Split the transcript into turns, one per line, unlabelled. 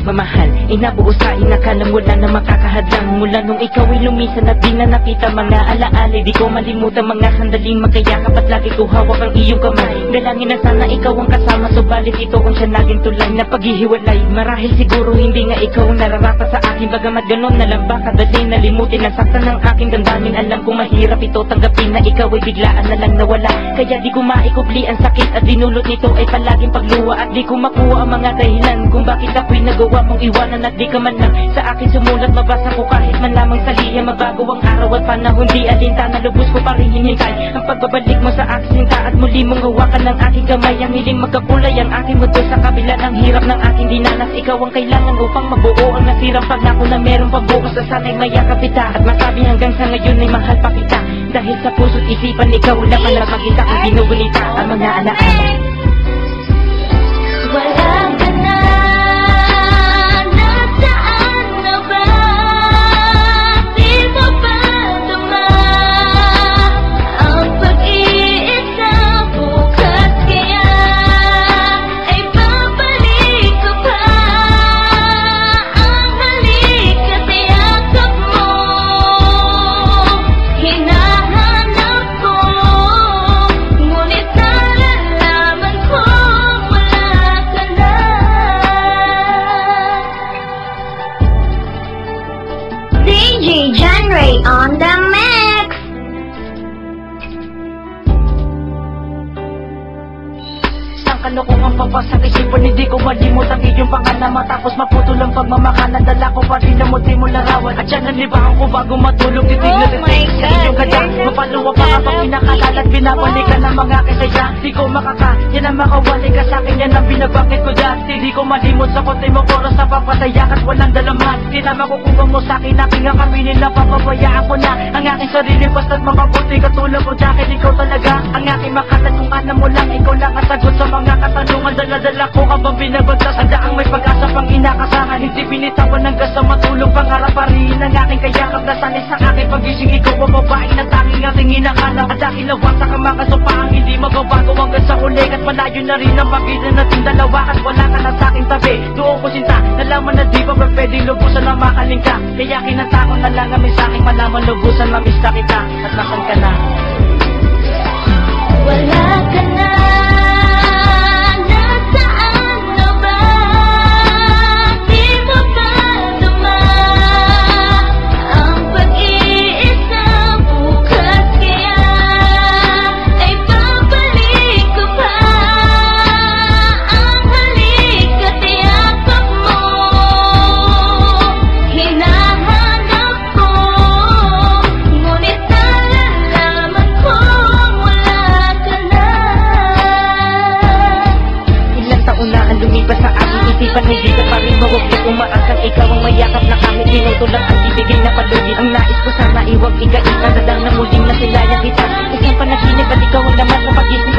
pagmamahal ay nabuo sa inakala wala na makakahadlang. Mula nung ikaw ay lumisan at di na nakita mga alaala, di ko malimutan mga sandaling magkayakap at lagi ko hawak ang iyong kamay. Dalangin na sana ikaw ang kasama, subalit ito kung siya naging tulay na paghihiwalay. Marahil siguro hindi nga ikaw ang nararapat sa akin, bagamat ganon na lang ba kadali nalimutin ang saktan ng aking damdamin. Alam kong mahirap ito tanggapin na ikaw ay biglaan na lang nawala, kaya di ko maikubli ang sakit at dinulot nito ay palaging pagluwa. At di ko makuha ang mga dahilan kung bakit ako'y nagawa mong iwanan at di ka man lang sa akin sumulat. Mabasa ko kahit man lamang sa liya, mabago ang araw at panahon, di alintana, lubos ko pa rin hinintay ang pagbabalik mo sa aking sinta at muli mong hawakan ng aking kamay. Ang hiling magkakulay ang aking mundo sa kabila ng hirap ng aking dinanas. Ikaw ang kailangan upang mabuo ang nasirang pangako na meron pagbukas sa sana'y mayakap kita at masabi hanggang sa ngayon ay mahal pa kita. Dahil sa puso't isipan ikaw laman na makita kung binugunita ang mga alaala.
Wala ka na, nasaan na ba? Di mo ba tama ang pag-iisa? Bukas kaya ay babalik ko pa. Ang halik at yakap mo, hinahanap ko, ngunit nalalaman ko DJ Genre on the mix.
Isang kalokohang pagpasak isipan, hindi ko malimot ang iyong pangalan. Matapos maputol ang pagmamakalan, dala ko pa rin ang muti mo larawan. At yan ang libahan ko bago matulog, titig na titig sa iyong ganda. Mapaluwa pa nga pang pinakalalat, binabalikan ng mga kasaya. Di ko makaka, yan ang makawali ka sa akin, yan ang binabakit ko dati. Di ko malimot sa konti mo oras sa papatayak at walang dalaman. Di na makukuha mo sa akin, aking ang kaminin na papabayaan ko na ang aking sarili, basta't mapabuti katulad ko. Dahil ikaw talaga ang aking makalat, kung ano mo lang, ikaw lang ang sagot sa mga katanungan. Dala-dala ko habang binabagtas ang daang may pag-asa pang inakasahan. Hindi binitawan hanggang sa matulog, pangarap pa rin ang aking kayakap na sanis sa aking pagising. Ikaw ang babae na tanging ating inakalap, at dahil nawasak ang mga sopaang hindi magbabago hanggang sa huli. At malayo na rin ang pagitan nating dalawa at wala ka na sa aking tabi. Doon ko sinta, nalaman na di ba pwedeng lubusan na makaling ka. Kaya kinanta ko na lang ang mensaheng malaman lubusan mamiss na kita. At nasan ka na?
Wala ka na, nasaan na ba? Di mo ba tama ang pag-iisa? Bukas kaya ay babalik ko pa. Ang halik at yakap mo, hinahanap ko, ngunit nalalaman ko wala ka na.
Ilang taon na ang lumipas sa aking isipan, hindi ka pa rin mawaglit umaasang ikaw ang mayakap na kahit tinutulak ang bibigay na palugi. Ang nais ko sana iwag ika-ika na lang na muling nasilayan kita. Isang panaginip at ikaw ang laman sa pag-isip